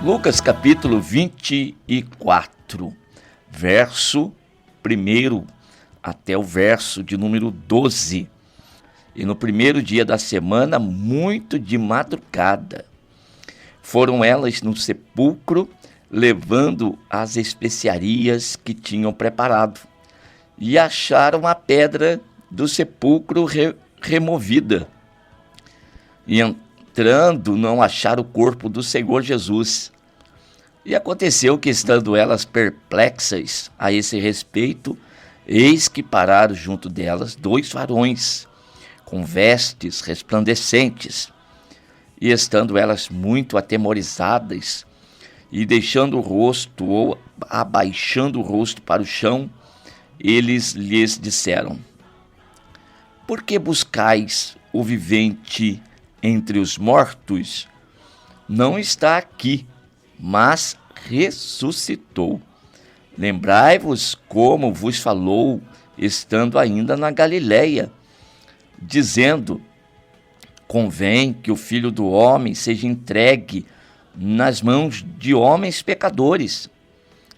Lucas capítulo 24, verso 1 até o verso de número 12. E no primeiro dia da semana, muito de madrugada, foram elas no sepulcro, levando as especiarias que tinham preparado, e acharam a pedra do sepulcro removida. E entrando, não acharam o corpo do Senhor Jesus. E aconteceu que, estando elas perplexas a esse respeito, eis que pararam junto delas 2 varões, com vestes resplandecentes. E estando elas muito atemorizadas, e deixando o rosto, ou abaixando o rosto para o chão, eles lhes disseram: por que buscais o vivente entre os mortos? Não está aqui, mas ressuscitou. Lembrai-vos como vos falou, estando ainda na Galileia, dizendo: convém que o Filho do Homem seja entregue nas mãos de homens pecadores,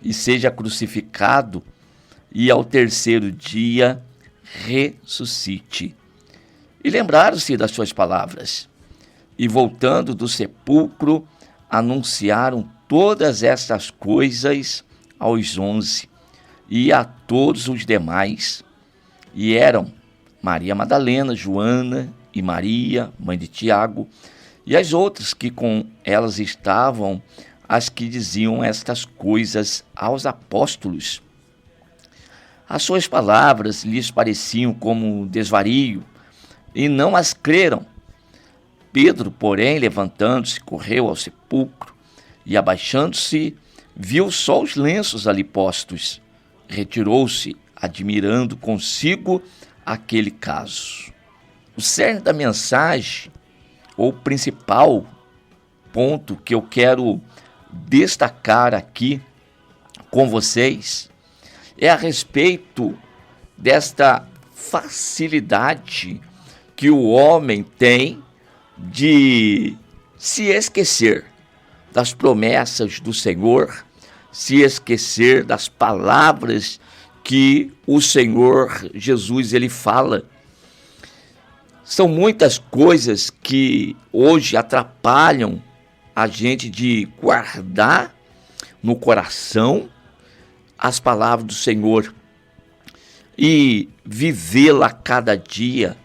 e seja crucificado, e ao terceiro dia ressuscite. E lembraram-se das suas palavras, e voltando do sepulcro, anunciaram todas estas coisas aos 11 e a todos os demais. E eram Maria Madalena, Joana e Maria, mãe de Tiago, e as outras que com elas estavam, as que diziam estas coisas aos apóstolos. As suas palavras lhes pareciam como desvario, e não as creram. Pedro, porém, levantando-se, correu ao sepulcro, e abaixando-se, viu só os lenços ali postos. Retirou-se, admirando consigo aquele caso. O cerne da mensagem, ou principal ponto que eu quero destacar aqui com vocês, é a respeito desta facilidade que o homem tem de se esquecer das promessas do Senhor, se esquecer das palavras que o Senhor Jesus ele fala. São muitas coisas que hoje atrapalham a gente de guardar no coração as palavras do Senhor e vivê-la cada dia,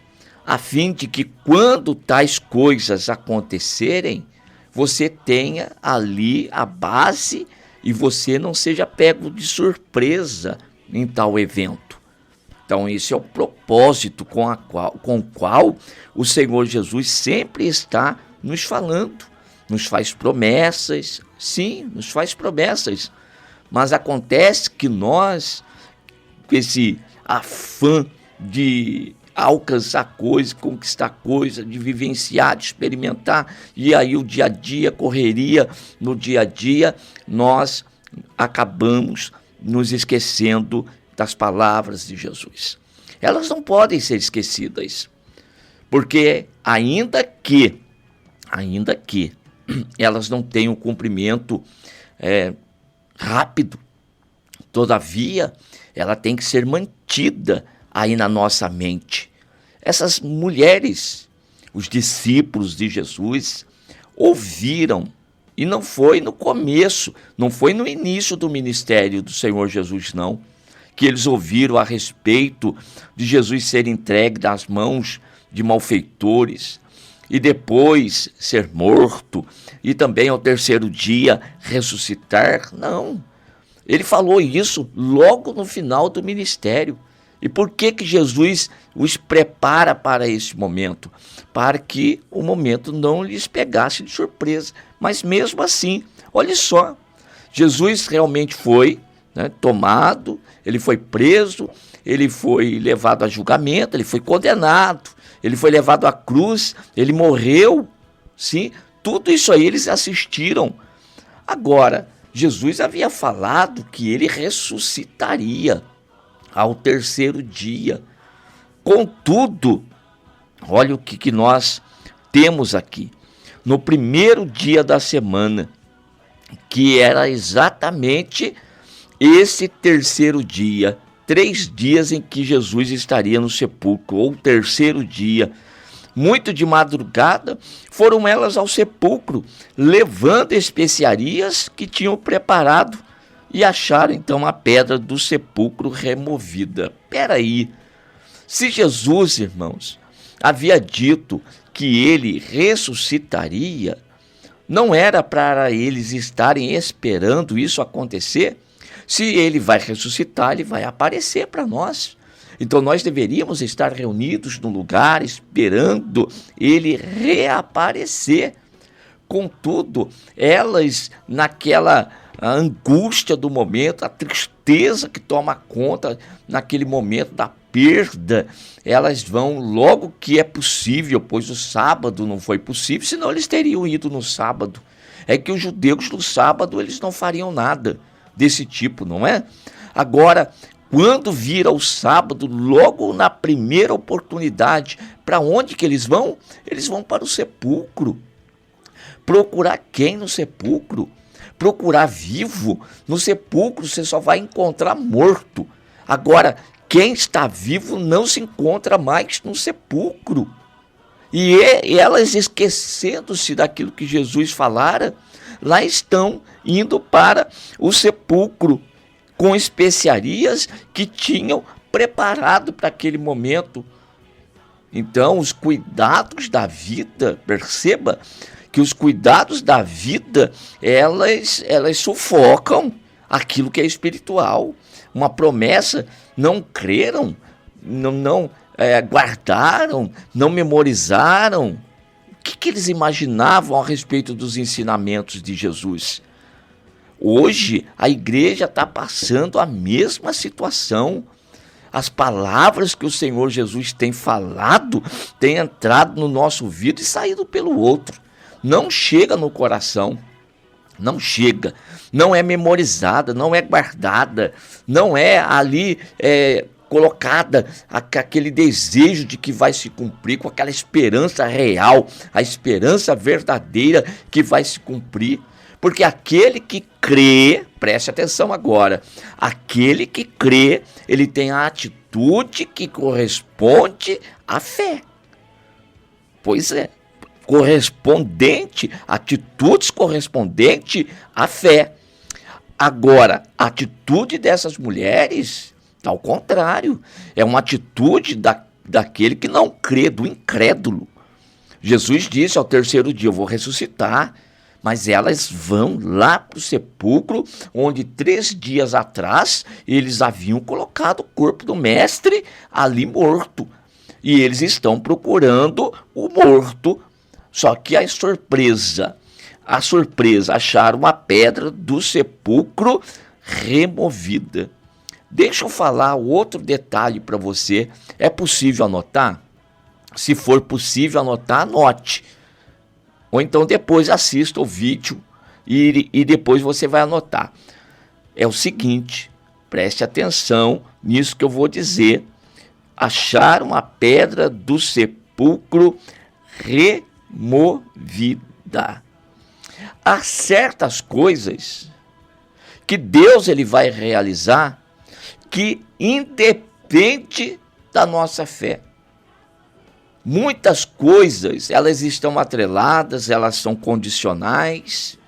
a fim de que quando tais coisas acontecerem, você tenha ali a base e você não seja pego de surpresa em tal evento. Então esse é o propósito com o qual o Senhor Jesus sempre está nos falando, nos faz promessas, sim, nos faz promessas, mas acontece que nós, com esse afã de alcançar coisa, conquistar coisa, de vivenciar, de experimentar, e aí o dia a dia, correria no dia a dia, nós acabamos nos esquecendo das palavras de Jesus. Elas não podem ser esquecidas, porque ainda que elas não tenham um cumprimento rápido, todavia, ela tem que ser mantida aí na nossa mente. Essas mulheres, os discípulos de Jesus, ouviram, e não foi no começo, não foi no início do ministério do Senhor Jesus, não, que eles ouviram a respeito de Jesus ser entregue nas mãos de malfeitores, e depois ser morto, e também ao terceiro dia ressuscitar. Não, ele falou isso logo no final do ministério. E por que Jesus os prepara para esse momento? Para que o momento não lhes pegasse de surpresa. Mas mesmo assim, olha só, Jesus realmente foi tomado, ele foi preso, ele foi levado a julgamento, ele foi condenado, ele foi levado à cruz, ele morreu, sim, tudo isso aí eles assistiram. Agora, Jesus havia falado que ele ressuscitaria ao terceiro dia. Contudo, olha o que nós temos aqui. No primeiro dia da semana, que era exatamente esse terceiro dia, 3 dias em que Jesus estaria no sepulcro, ou terceiro dia. Muito de madrugada, foram elas ao sepulcro, levando especiarias que tinham preparado, e acharam então a pedra do sepulcro removida. Peraí, se Jesus, irmãos, havia dito que ele ressuscitaria, não era para eles estarem esperando isso acontecer? Se ele vai ressuscitar, ele vai aparecer para nós. Então nós deveríamos estar reunidos num lugar esperando ele reaparecer. Contudo, elas, naquela angústia do momento, a tristeza que toma conta naquele momento da perda, elas vão logo que é possível, pois o sábado não foi possível, senão eles teriam ido no sábado. É que os judeus no sábado eles não fariam nada desse tipo, não é? Agora, quando vira o sábado, logo na primeira oportunidade, para onde que eles vão? Eles vão para o sepulcro. Procurar quem no sepulcro? Procurar vivo? No sepulcro você só vai encontrar morto. Agora, quem está vivo não se encontra mais no sepulcro. E elas, esquecendo-se daquilo que Jesus falara, lá estão indo para o sepulcro com especiarias que tinham preparado para aquele momento. Então, os cuidados da vida, perceba que os cuidados da vida, elas sufocam aquilo que é espiritual. Uma promessa, não creram, não guardaram, não memorizaram. O que eles imaginavam a respeito dos ensinamentos de Jesus? Hoje, a igreja está passando a mesma situação. As palavras que o Senhor Jesus tem falado têm entrado no nosso ouvido e saído pelo outro. Não chega no coração. Não chega, não é memorizada, não é guardada, não é ali colocada aquele desejo de que vai se cumprir, com aquela esperança real, a esperança verdadeira que vai se cumprir. Porque aquele que crê, preste atenção agora, aquele que crê, ele tem a atitude que corresponde à fé. Pois é. Atitudes correspondentes à fé. Agora, a atitude dessas mulheres, ao contrário, é uma atitude daquele que não crê, do incrédulo. Jesus disse ao terceiro dia, eu vou ressuscitar, mas elas vão lá para o sepulcro, onde 3 dias atrás eles haviam colocado o corpo do mestre ali morto. E eles estão procurando o morto. Só que a surpresa, acharam a pedra do sepulcro removida. Deixa eu falar outro detalhe para você. É possível anotar? Se for possível anotar, anote. Ou então depois assista o vídeo e depois você vai anotar. É o seguinte, preste atenção nisso que eu vou dizer. Acharam a pedra do sepulcro removida. Há certas coisas que Deus ele vai realizar que independe da nossa fé. Muitas coisas, elas estão atreladas, elas são condicionais,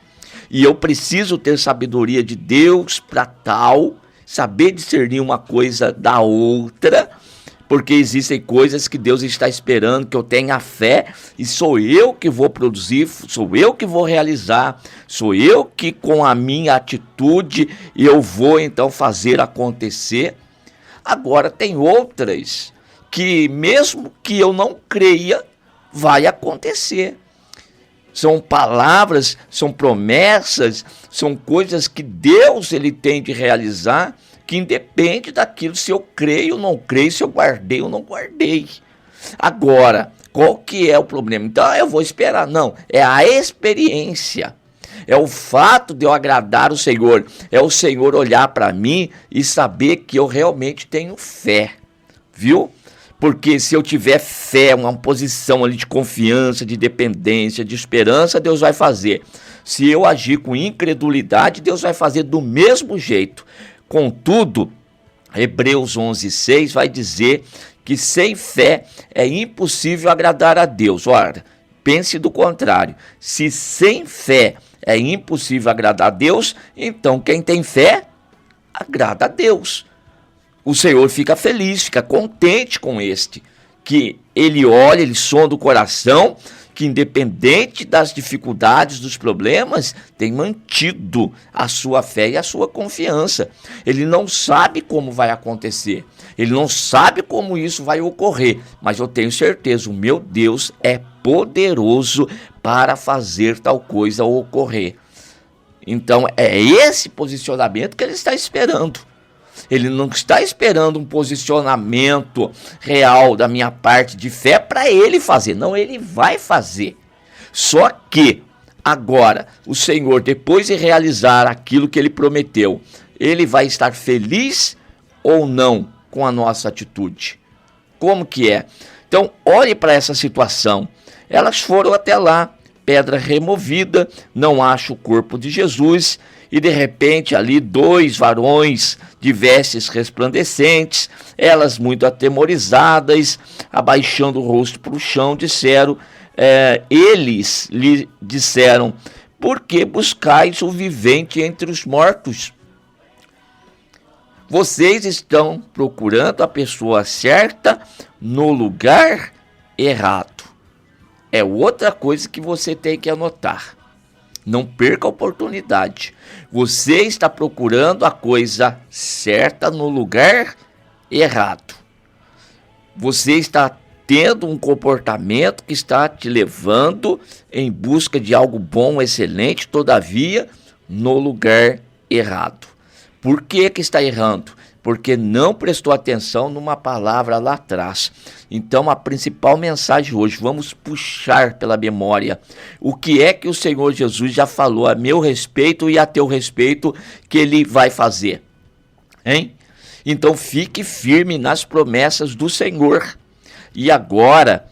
e eu preciso ter sabedoria de Deus para tal, saber discernir uma coisa da outra, porque existem coisas que Deus está esperando que eu tenha fé, e sou eu que vou produzir, sou eu que vou realizar, sou eu que com a minha atitude eu vou então fazer acontecer. Agora tem outras que mesmo que eu não creia, vai acontecer. São palavras, são promessas, são coisas que Deus ele tem de realizar, que independe daquilo se eu creio ou não creio, se eu guardei ou não guardei. Agora, qual que é o problema? Então eu vou esperar. Não, é a experiência. É o fato de eu agradar o Senhor. É o Senhor olhar para mim e saber que eu realmente tenho fé. Viu? Porque se eu tiver fé, uma posição ali de confiança, de dependência, de esperança, Deus vai fazer. Se eu agir com incredulidade, Deus vai fazer do mesmo jeito. Contudo, Hebreus 11:6 vai dizer que sem fé é impossível agradar a Deus. Ora, pense do contrário. Se sem fé é impossível agradar a Deus, então quem tem fé agrada a Deus. O Senhor fica feliz, fica contente com que ele olha, ele sonda o coração, que independente das dificuldades, dos problemas, tem mantido a sua fé e a sua confiança. Ele não sabe como vai acontecer, ele não sabe como isso vai ocorrer, mas eu tenho certeza, o meu Deus é poderoso para fazer tal coisa ocorrer. Então é esse posicionamento que ele está esperando. Ele não está esperando um posicionamento real da minha parte de fé para ele fazer. Não, ele vai fazer. Só que agora o Senhor, depois de realizar aquilo que ele prometeu, ele vai estar feliz ou não com a nossa atitude? Como que é? Então, olhe para essa situação. Elas foram até lá, pedra removida, não acha o corpo de Jesus, e de repente ali 2 varões de vestes resplandecentes, elas muito atemorizadas, abaixando o rosto para o chão, eles lhe disseram: por que buscais o vivente entre os mortos? Vocês estão procurando a pessoa certa no lugar errado. É outra coisa que você tem que anotar. Não perca a oportunidade. Você está procurando a coisa certa no lugar errado. Você está tendo um comportamento que está te levando em busca de algo bom, excelente, todavia, no lugar errado. Por que está errando? Porque não prestou atenção numa palavra lá atrás. Então, a principal mensagem hoje, vamos puxar pela memória o que é que o Senhor Jesus já falou a meu respeito e a teu respeito que ele vai fazer, hein? Então, fique firme nas promessas do Senhor. E agora,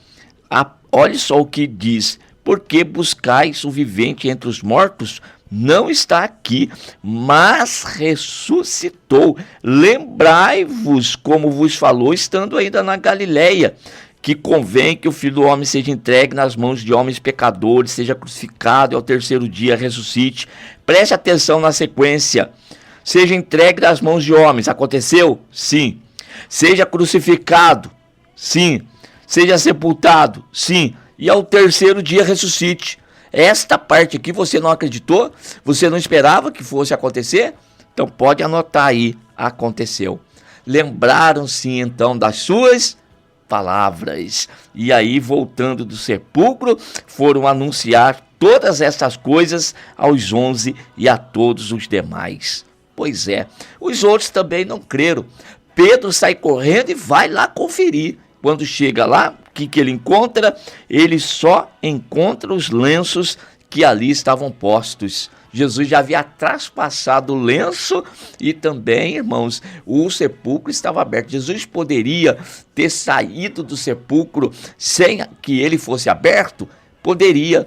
olhe só o que diz: por que buscais o vivente entre os mortos? Não está aqui, mas ressuscitou. Lembrai-vos, como vos falou, estando ainda na Galileia, que convém que o Filho do Homem seja entregue nas mãos de homens pecadores, seja crucificado e ao terceiro dia ressuscite. Preste atenção na sequência. Seja entregue nas mãos de homens. Aconteceu? Sim. Seja crucificado? Sim. Seja sepultado? Sim. E ao terceiro dia ressuscite. Esta parte aqui você não acreditou? Você não esperava que fosse acontecer? Então pode anotar aí, aconteceu. Lembraram-se então das suas palavras. E aí, voltando do sepulcro, foram anunciar todas essas coisas aos 11 e a todos os demais. Pois é, os outros também não creram. Pedro sai correndo e vai lá conferir. Quando chega lá, o que ele encontra? Ele só encontra os lenços que ali estavam postos. Jesus já havia traspassado o lenço e também, irmãos, o sepulcro estava aberto. Jesus poderia ter saído do sepulcro sem que ele fosse aberto? Poderia.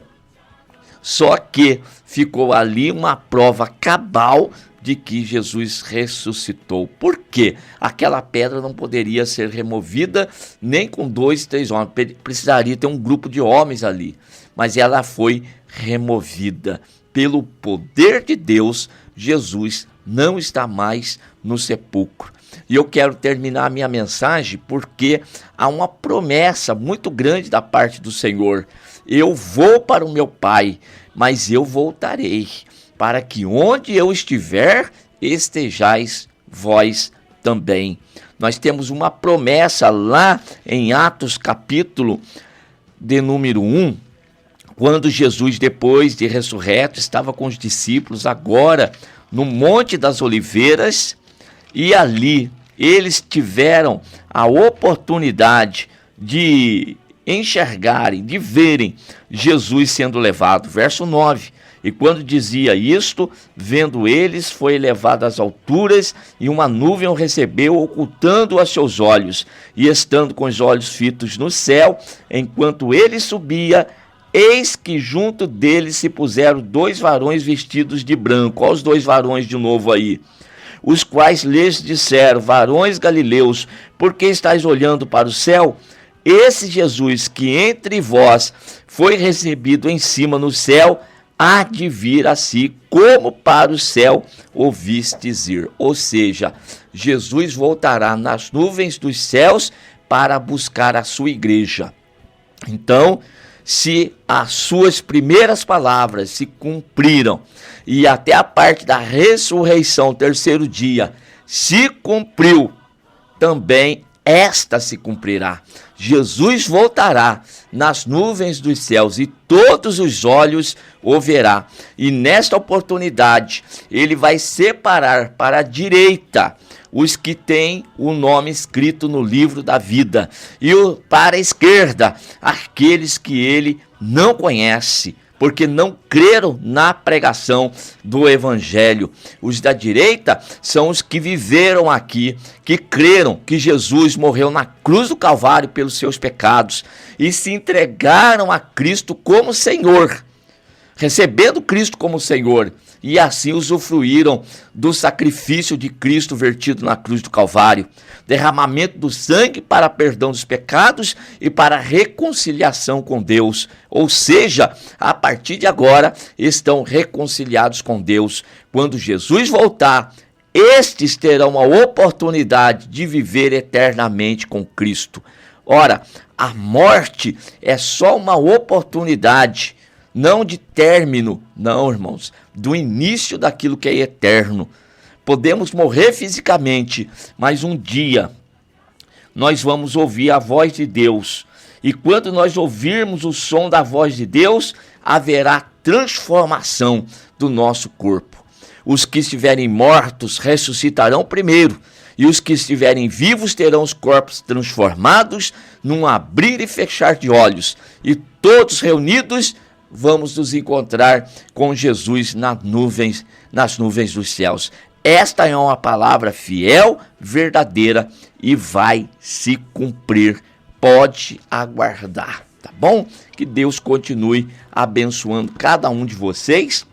Só que ficou ali uma prova cabal de que Jesus ressuscitou. Por quê? Aquela pedra não poderia ser removida nem com 2, 3 homens. Precisaria ter um grupo de homens ali. Mas ela foi removida. Pelo poder de Deus, Jesus não está mais no sepulcro. E eu quero terminar a minha mensagem porque há uma promessa muito grande da parte do Senhor. Eu vou para o meu Pai, mas eu voltarei, para que onde eu estiver, estejais vós também. Nós temos uma promessa lá em Atos capítulo de número 1, quando Jesus, depois de ressurreto, estava com os discípulos agora no Monte das Oliveiras, e ali eles tiveram a oportunidade de enxergarem, de verem Jesus sendo levado. Verso 9, E quando dizia isto, vendo eles, foi elevado às alturas, e uma nuvem o recebeu, ocultando-o a seus olhos. E estando com os olhos fitos no céu, enquanto ele subia, eis que junto dele se puseram 2 varões vestidos de branco. Olha os 2 varões de novo aí. Os quais lhes disseram: varões galileus, por que estáis olhando para o céu? Esse Jesus que entre vós foi recebido em cima no céu, há de vir a si, como para o céu ouvistes ir. Ou seja, Jesus voltará nas nuvens dos céus para buscar a sua igreja. Então, se as suas primeiras palavras se cumpriram e até a parte da ressurreição, 3º dia, se cumpriu, também esta se cumprirá. Jesus voltará nas nuvens dos céus e todos os olhos o verá. E nesta oportunidade, ele vai separar para a direita os que têm o nome escrito no livro da vida, e para a esquerda, aqueles que ele não conhece, porque não creram na pregação do evangelho. Os da direita são os que viveram aqui, que creram que Jesus morreu na cruz do Calvário pelos seus pecados e se entregaram a Cristo como Senhor, recebendo Cristo como Senhor, e assim usufruíram do sacrifício de Cristo vertido na cruz do Calvário, derramamento do sangue para perdão dos pecados e para reconciliação com Deus. Ou seja, a partir de agora estão reconciliados com Deus. Quando Jesus voltar, estes terão a oportunidade de viver eternamente com Cristo. Ora, a morte é só uma oportunidade, não de término, não, irmãos, do início daquilo que é eterno. Podemos morrer fisicamente, mas um dia nós vamos ouvir a voz de Deus. E quando nós ouvirmos o som da voz de Deus, haverá transformação do nosso corpo. Os que estiverem mortos ressuscitarão primeiro, e os que estiverem vivos terão os corpos transformados num abrir e fechar de olhos. E todos reunidos vamos nos encontrar com Jesus nas nuvens dos céus. Esta é uma palavra fiel, verdadeira e vai se cumprir. Pode aguardar, tá bom? Que Deus continue abençoando cada um de vocês.